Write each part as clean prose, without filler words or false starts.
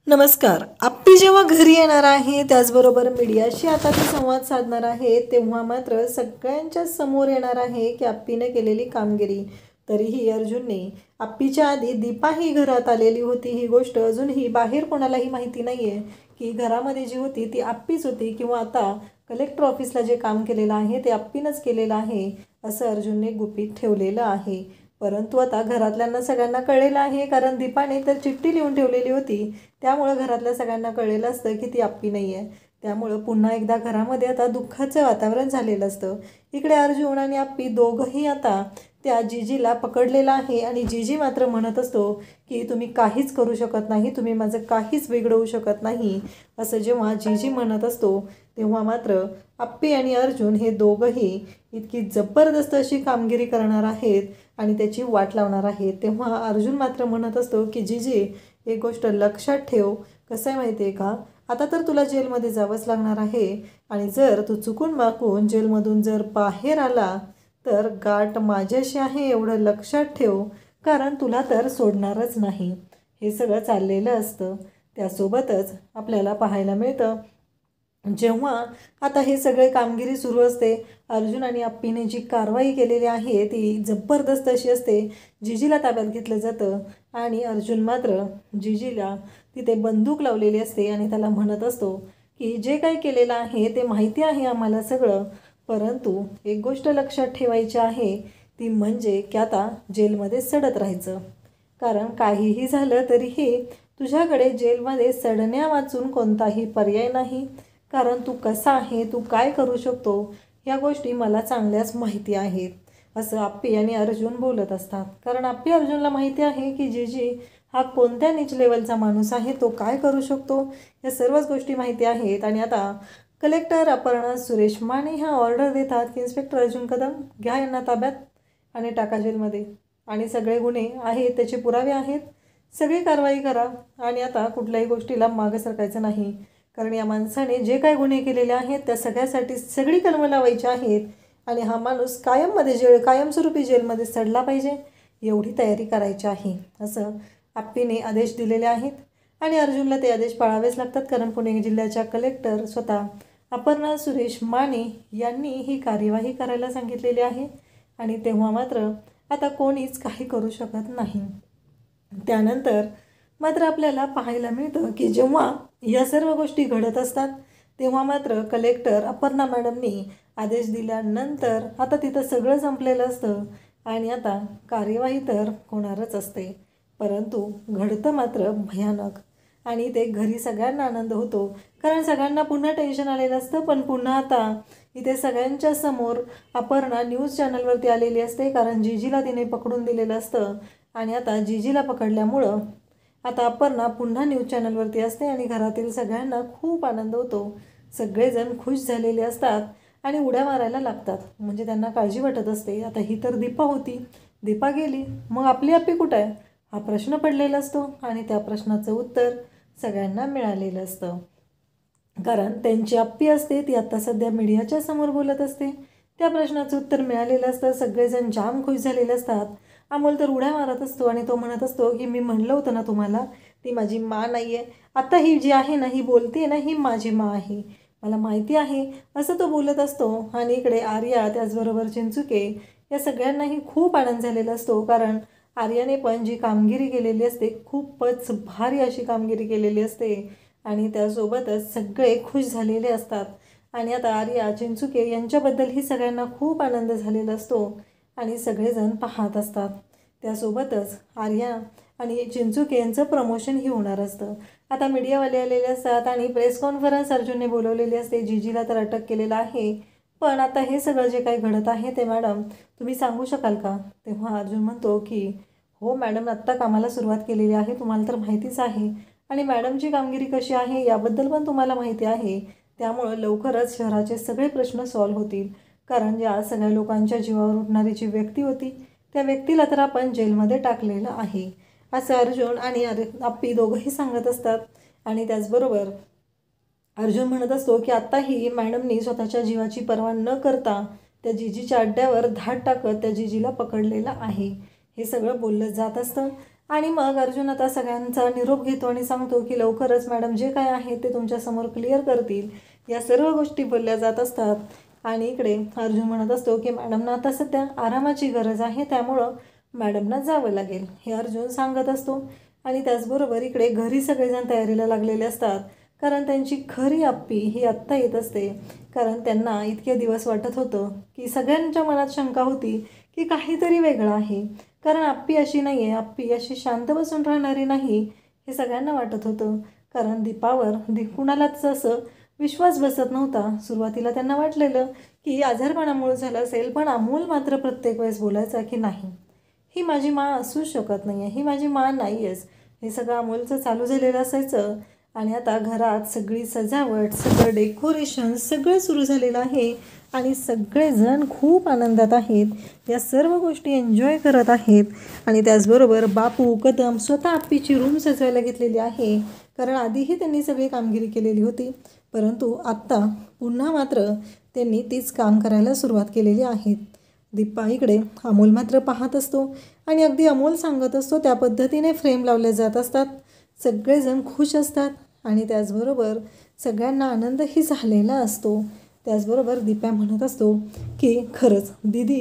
नमस्कार. आप्पी जेव्हा घरी येणार आहे त्याचबरोबर मीडियाशी आता ते संवाद साधणार आहे तेव्हा मात्र सगळ्यांच्या समोर येणार आहे की आप्पीने केलेली कामगिरी. तरीही अर्जुनने आप्पीच्या आधी दीपा ही घरात आलेली होती ही गोष्ट अजूनही बाहेर कोणालाही माहिती नाही आहे की घरामध्ये जी होती ती आप्पीच होती किंवा आता कलेक्टर ऑफिसला जे काम केलेलं आहे ते आप्पीनंच केलेलं आहे असं अर्जुनने गुपित ठेवलेलं आहे. परंतु आता घरातल्यांना सगळ्यांना कळलेलं आहे कारण दीपाने तर चिठ्ठी लिहून ठेवलेली होती त्यामुळं घरातल्या सगळ्यांना कळलेलं असतं की ती आप्पी नाही आहे. त्यामुळं पुन्हा एकदा घरामध्ये आता दुःखाचं वातावरण झालेलं असतं. इकडे अर्जुन आणि आप्पी दोघंही आता त्या जीजीला पकडलेला आहे आणि जीजी मात्र म्हणत असतो की तुम्ही काहीच करू शकत नाही, तुम्ही माझं काहीच बिघडवू शकत नाही असं जेव्हा जीजी म्हणत असतो तेव्हा मात्र आप्पी आणि अर्जुन हे दोघंही इतकी जबरदस्त अशी कामगिरी करणार आहेत आणि त्याची वाट लावणार आहेत. तेव्हा अर्जुन मात्र म्हणत असतो की जीजी एक गोष्ट लक्षात ठेव, कसं आहे माहिती आहे का, आता तर तुला जेलमध्ये जावंच लागणार आहे आणि जर तू चुकून माकून जेलमधून जर बाहेर आला तर गाठ माझ्याशी आहे एवढं लक्षात ठेव, कारण तुला तर सोडणारच नाही. हे सगळं चाललेलं असतं. त्यासोबतच आपल्याला पाहायला मिळतं जेव्हा आता हे सगळे कामगिरी सुरू असते अर्जुन आणि आप्पीने जी कारवाई केलेली आहे ती जबरदस्त अशी असते. जीजीला ताब्यात घेतलं जातं आणि अर्जुन मात्र जीजीला तिथे बंदूक लावलेली असते आणि त्याला म्हणत असतो की जे काही केलेलं आहे ते माहिती आहे आम्हाला सगळं, परंतु एक गोष्ट लक्षात ठेवायची आहे ती म्हणजे की आता जेलमध्ये सडत राहायचं, कारण काहीही झालं तरीही तुझ्याकडे जेलमध्ये सडण्या वाचून कोणताही पर्याय नाही, कारण तू कसा आहे, तू काय करू शकतो या गोष्टी मला चांगल्याच माहिती आहेत असं आप्पी आणि अर्जुन बोलत असतात. कारण आप्पी अर्जुनला माहिती आहे की जीजी हा कोणत्या नीच लेवलचा माणूस आहे, तो काय करू शकतो, या सर्वच गोष्टी माहिती आहेत. आणि आता कलेक्टर अपर्णा सुरेश माने ह्या ऑर्डर देतात की इन्स्पेक्टर अर्जुन कदम घ्या यांना ताब्यात आणि टाका जेलमध्ये आणि सगळे गुन्हे आहेत त्याचे पुरावे आहेत, सगळी कारवाई करा आणि आता कुठल्याही गोष्टीला मागं सरकायचं नाही, कारण या माणसाने जे काय गुन्हे केलेले आहेत त्या सगळ्यासाठी सगळी कलमं लावायची आहेत आणि हा माणूस कायमस्वरूपी जेलमध्ये सडला पाहिजे एवढी तयारी करायची आहे असं आप्पीने आदेश दिलेले आहेत. आणि अर्जुनला ते आदेश पाळावेच लागतात कारण पुणे जिल्ह्याच्या कलेक्टर स्वतः अपर्णा सुरेश माने यांनी ही कार्यवाही करायला सांगितलेली आहे आणि तेव्हा मात्र आता कोणीच काही करू शकत नाही. त्यानंतर मात्र आपल्याला पाहायला मिळतं की जेव्हा या सर्व गोष्टी घडत असतात तेव्हा मात्र कलेक्टर अपर्णा मॅडमनी आदेश दिल्यानंतर आता तिथं सगळं संपलेलं असतं आणि आता कार्यवाही तर होणारच असते, परंतु घडतं मात्र भयानक. आणि ते घरी सगळ्यांना आनंद होतो कारण सगळ्यांना पुन्हा टेन्शन आलेलं असतं, पण पुन्हा आता इथे सगळ्यांच्या समोर अपर्णा न्यूज चॅनलवरती आलेली असते कारण जीजीला तिने पकडून दिलेलं असतं आणि आता जीजीला पकडल्यामुळं आता अपर्णा पुन्हा न्यूज चॅनलवरती असते आणि घरातील सगळ्यांना खूप आनंद होतो. सगळेजण खुश झालेले असतात आणि उड्या मारायला लागतात, म्हणजे त्यांना काळजी वाटत असते आता ही तर दीपा होती, दीपा गेली, मग आपली आप्पी कुठं आहे हा प्रश्न पडलेला असतो आणि त्या प्रश्नाचं उत्तर सगळ्यांना मिळालेलं असतं. कारण त्यांची आप्पी असते ती आत्ता सध्या मीडियाच्या समोर बोलत असते, त्या प्रश्नाचं उत्तर मिळालेलं असतं, सगळेजण जाम खुश झालेले असतात. अमोल तर उड्या मारत असतो आणि तो म्हणत असतो की मी म्हणलं होतं ना तुम्हाला ती माझी माँ नाही आहे, आता ही जी आहे ना ही बोलते ना ही माझी माँ आहे, मला माहिती आहे असं तो बोलत असतो. आणि इकडे आर्या त्याचबरोबर चिंचुके या सगळ्यांनाही खूप आनंद झालेला असतो कारण आर्याने पण जी कामगिरी केलेली असते खूपच भारी अशी कामगिरी केलेली असते आणि त्यासोबतच सगळे खुश झालेले असतात. आणि आता आर्या चिंचुके यांच्याबद्दलही सगळ्यांना खूप आनंद झालेला असतो आणि सगळेजण पाहत असतात. त्यासोबतच आर्या आणि चिंचुके यांचं प्रमोशनही होणार असतं. आता मीडियावाले आलेले असतात आणि प्रेस कॉन्फरन्स अर्जुनने बोलवलेली असते. जीजीला तर अटक केलेलं आहे, पण आता हे सगळं जे काही घडत आहे ते मॅडम तुम्ही सांगू शकाल का. तेव्हा अर्जुन म्हणतो की हो मॅडम, आत्ता कामाला सुरुवात केलेली आहे, तुम्हाला तर माहितीच आहे आणि मॅडमची कामगिरी कशी आहे याबद्दल पण तुम्हाला माहिती आहे, त्यामुळं लवकरच शहराचे सगळे प्रश्न सॉल्व्ह होतील. कारण ज्या सगळ्या लोकांच्या जीवावर उठणारी जी व्यक्ती होती त्या व्यक्तीला तर आपण जेलमध्ये टाकलेलं आहे असं अर्जुन आणि आप्पी दोघंही सांगत असतात. आणि त्याचबरोबर अर्जुन म्हणत असतो की आत्ताही मॅडमनी स्वतःच्या जीवाची पर्वा न करता त्या जीजीच्या अड्ड्यावर धाड टाकत त्या जीजीला पकडलेलं आहे, हे सगळं बोललं जात असतं. आणि मग अर्जुन आता सगळ्यांचा निरोप घेतो आणि सांगतो की लवकरच मॅडम जे काय आहे ते तुमच्यासमोर क्लिअर करतील. या सर्व गोष्टी बोलल्या जात असतात. आणि इकडे अर्जुन म्हणत असतो की मॅडमना आता सध्या आरामाची गरज आहे, त्यामुळं मॅडमना जावं लागेल हे अर्जुन सांगत असतो. आणि त्याचबरोबर इकडे घरी सगळेजण तयारीला लागलेले असतात, कारण त्यांची खरी आप्पी ही आत्ता येत असते. कारण त्यांना इतके दिवस वाटत होतं की सगळ्यांच्या मनात शंका होती की काहीतरी वेगळं आहे, कारण आप्पी अशी नाही आहे, आप्पी अशी शांत बसून राहणारी नाही हे सगळ्यांना वाटत होतं. कारण दीपावर कुणालाच असं विश्वास बसत नव्हता. सुरुवातीला त्यांना वाटलेलं की आजारपणामुळे झालं असेल, पण अमोल मात्र प्रत्येक वेळेस बोलायचा की नाही, ही माझी मा असूच शकत नाही आहे, ही माझी मा नाही आहेच. हे सगळं अमोलचं चालू झालेलं असायचं. आणि आता घरात सगळी सजावट, सगळं डेकोरेशन सगळं सुरू झालेलं आहे आणि सगळेजण खूप आनंदात आहेत. या सर्व गोष्टी एन्जॉय करत आहेत. आणि त्याचबरोबर बापू कदम स्वतः आप्पीची रूम सजवायला घेतलेली आहे, कारण आधीही त्यांनी सगळी कामगिरी केलेली होती, परंतु आत्ता पुन्हा मात्र त्यांनी तीच काम करायला सुरुवात केलेली आहे. दीपा इकडे अमोल मात्र पाहत असतो आणि अगदी अमोल सांगत असतो त्या पद्धतीने फ्रेम लावले जात असतात. सगळेजण खुश असतात आणि त्याचबरोबर सगळ्यांना आनंदही झालेला असतो. त्याचबरोबर दीपा म्हणत असतो की खरंच दीदी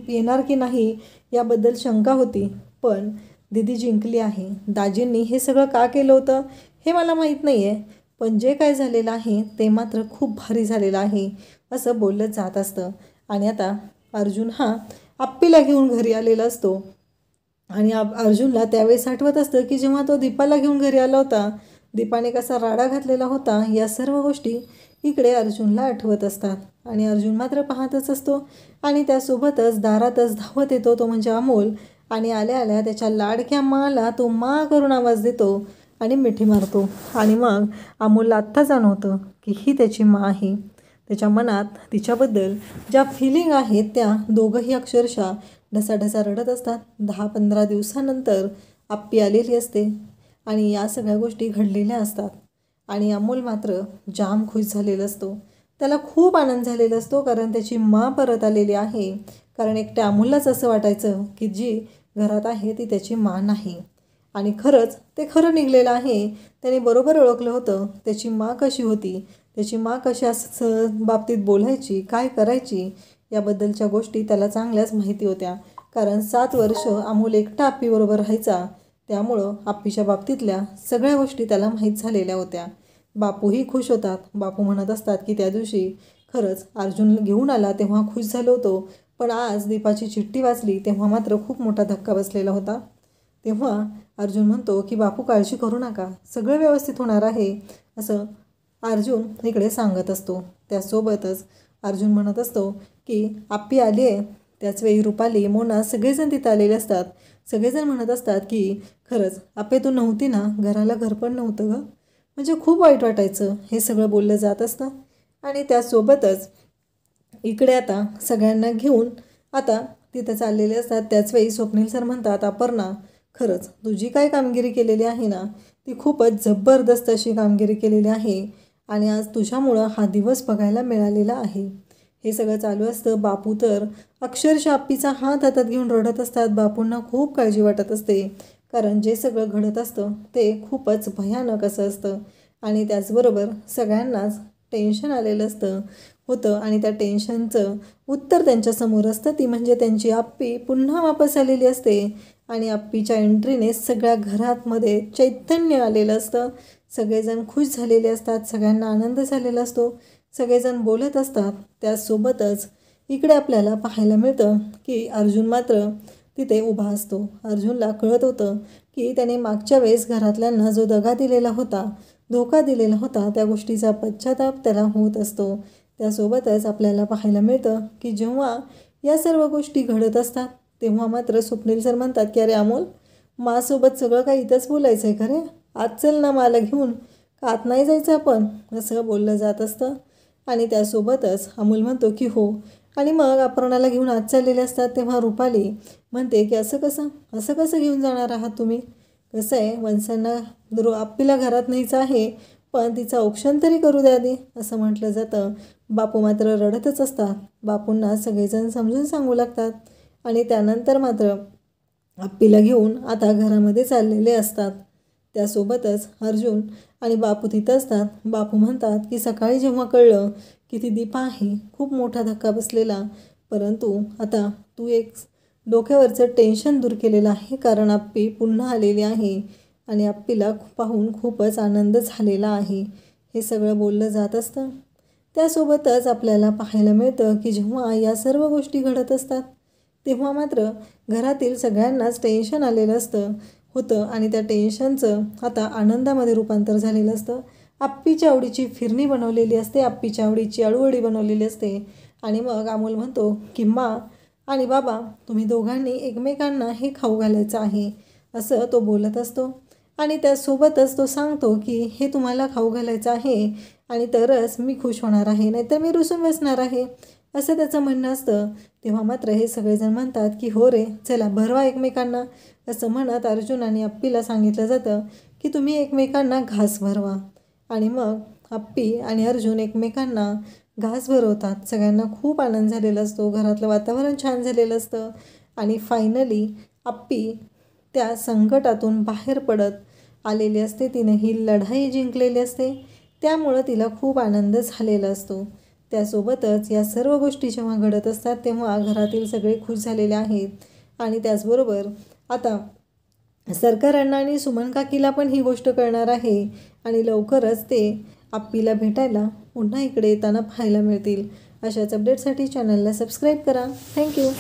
येणार की नाही याबद्दल शंका होती, पण दीदी जिंकली आहे. दाजींनी हे सगळं का केलं होतं हे मला माहीत नाही आहे, पण जे काय झालेलं आहे ते मात्र खूप भारी झालेलं आहे असं बोललं जात असतं. आणि आता अर्जुन हा आप्पीला घेऊन घरी आलेला असतो आणि अर्जुनला त्यावेळेस आठवत असतं की जेव्हा तो दीपाला घेऊन घरी आला होता, दीपाने कसा राडा घातलेला होता, या सर्व गोष्टी इकडे अर्जुनला आठवत असतात. आणि अर्जुन मात्र पाहतच असतो आणि त्यासोबतच दारातच धावत येतो तो म्हणजे अमोल. आणि आल्या आल्या त्याच्या लाडक्या माला तो मा करून आवाज देतो आणि मिठी मारतो. आणि मग अमोलला आत्ता जाणवतं की ही त्याची मा आहे. त्याच्या मनात तिच्याबद्दल ज्या फिलिंग आहेत त्या दोघंही अक्षरशः ढसाढसा रडत असतात. 10-15 दिवसानंतर आप्पी आलेली असते आणि या सगळ्या गोष्टी घडलेल्या असतात. आणि अमोल मात्र जाम खुश झालेला असतो. त्याला खूप आनंद झालेला असतो, कारण त्याची मा परत आलेली आहे. कारण एकट्या अमोललाच असं वाटायचं की जी घरात आहे ती त्याची मा नाही. आणि खरंच ते खरं निघलेलं आहे. त्याने बरोबर ओळखलं होतं त्याची मा कशी होती, त्याची मा कशा बाबतीत बोलायची, काय करायची, याबद्दलच्या गोष्टी त्याला चांगल्याच माहिती होत्या. कारण 7 वर्ष अमोल एकटा आप्पीबरोबर राहायचा, त्यामुळं आप्पीच्या बाबतीतल्या सगळ्या गोष्टी त्याला माहीत झालेल्या होत्या. बापूही खुश होतात. बापू म्हणत असतात की त्या दिवशी खरंच अर्जुन घेऊन आला तेव्हा खुश झालो होतो, पण आज दीपाची चिठ्ठी वाचली तेव्हा मात्र खूप मोठा धक्का बसलेला होता. तेव्हा अर्जुन म्हणतो की बापू काळजी करू नका, सगळं व्यवस्थित होणार आहे असं अर्जुन इकडे सांगत असतो. त्यासोबतच अर्जुन म्हणत असतो की आप्पी आली आहे. त्याचवेळी रुपाली, मोना सगळेजण तिथं आलेले असतात. सगळेजण म्हणत असतात की खरंच आप्पे तू नव्हती ना, घराला घर पण नव्हतं गं, म्हणजे खूप वाईट वाटायचं. हे सगळं बोललं जात असतं. आणि त्यासोबतच इकडे आता सगळ्यांना घेऊन आता तिथं चाललेले असतात. त्याचवेळी स्वप्नील सर म्हणतात अपर्णा, खरंच तुझी काय कामगिरी केलेली आहे ना ती खूपच जबरदस्त अशी कामगिरी केलेली आहे आणि आज तुझ्यामुळं हा दिवस बघायला मिळालेला आहे. हे सगळं चालू असतं. बापू तर अक्षरशः आप्पीचा हात हातात घेऊन रडत असतात. बापूंना खूप काळजी वाटत असते, कारण जे सगळं घडत असतं ते खूपच भयानक असं असतं. आणि त्याचबरोबर सगळ्यांनाच टेन्शन आलेलं होतं आणि त्या टेन्शनचं उत्तर त्यांच्यासमोर असतं, ती म्हणजे त्यांची आप्पी पुन्हा वापस आलेली असते. आणि आप्पीच्या एंट्रीने सगळ्या घरामध्ये चैतन्य आलेलं असतं. सगळेजण खुश झालेले असतात, सगळ्यांना आनंद झालेला असतो, सगळेजण बोलत असतात. त्यासोबतच इकडे आपल्याला पाहायला मिळतं की अर्जुन मात्र तिथे उभा असतो. अर्जुनला कळत होतं की त्याने मागच्या वेळेस घरातल्यांना जो दगा दिलेला होता, धोका दिलेला होता, त्या गोष्टीचा पश्चाताप त्याला होत असतो. त्यासोबतच आपल्याला पाहायला मिळतं की जेव्हा या सर्व गोष्टी घडत असतात तेव्हा मात्र स्वप्नील सर म्हणतात की अरे अमोल, मासोबत सगळं काही इथंच बोलायचं आहे खरे, आज चल ना मला घेऊन, का आत नाही जायचं आपण, असं बोललं जात असतं. आणि त्यासोबतच अमोल म्हणतो की हो. आणि मग अपर्णाला घेऊन आत चाललेले असतात. तेव्हा रुपाली म्हणते की असं कसं घेऊन जाणार आहात तुम्ही, कसं आहे वंसांना आप्पीला घरात न्यायचं आहे, पण तिचं औक्षण तरी करू द्या आधी, असं म्हटलं जातं. बापू मात्र रडतच असतात. बापूंना सगळेजण समजून सांगू लागतात. आणि त्यानंतर मात्र आप्पीला घेऊन आता घरामध्ये चाललेले असतात. त्यासोबतच अर्जुन आणि बापू तिथं असतात. बापू म्हणतात की सकाळी जेव्हा कळलं की ती दीपा आहे, खूप मोठा धक्का बसलेला, परंतु आता तू एक डोक्यावरचं टेन्शन दूर केलेलं आहे, कारण आप्पी पुन्हा आलेली आहे आणि आप्पीला पाहून खूपच आनंद झालेला आहे. हे सगळं बोललं जात असतं. त्यासोबतच आपल्याला पाहायला मिळतं की जेव्हा या सर्व गोष्टी घडत असतात तेव्हा मात्र घरातील सगळ्यांनाच टेन्शन आलेलं होतं आणि त्या टेन्शनचं आता आनंदामध्ये रूपांतर झालेलं असतं. आप्पीच्या आवडीची फिरणी बनवलेली असते, आप्पीच्या आवडीची अळूवडी बनवलेली असते आणि मग अमोल म्हणतो की मा आणि बाबा, तुम्ही दोघांनी एकमेकांना हे खाऊ घालायचं आहे, असं तो बोलत असतो. आणि त्यासोबतच तो सांगतो की हे तुम्हाला खाऊ घालायचं आहे आणि तरच मी खुश होणार आहे, नाहीतर मी रुसून बसणार आहे, असं त्याचं म्हणणं असतं. तेव्हा मात्र हे सगळेजण म्हणतात की हो रे, चला भरवा एकमेकांना, असं म्हणत अर्जुन आणि आप्पीला सांगितलं जातं की तुम्ही एकमेकांना घास भरवा. आणि मग आप्पी आणि अर्जुन एकमेकांना घास भरवतात. सगळ्यांना खूप आनंद झालेला असतो, घरातलं वातावरण छान झालेलं असतं आणि फायनली आप्पी त्या संकटातून बाहेर पडत आलेली असते. तिने ही लढाई जिंकलेली असते, त्यामुळं तिला खूप आनंद झालेला असतो. त्यासोबतच या सर्व गोष्टी जेव्हा घडत असतात तेव्हा घरातील सगळे खुश झालेले आहेत आणि त्याचबरोबर आता सरकार अण्णा आणि सुमन काकीला पण ही गोष्ट कळणार आहे आणि लवकरच ते आप्पीला भेटायला पुन्हा इकडे येताना पाहायला मिळतील. अशाच अपडेटसाठी चॅनलला सबस्क्राईब करा. थँक्यू.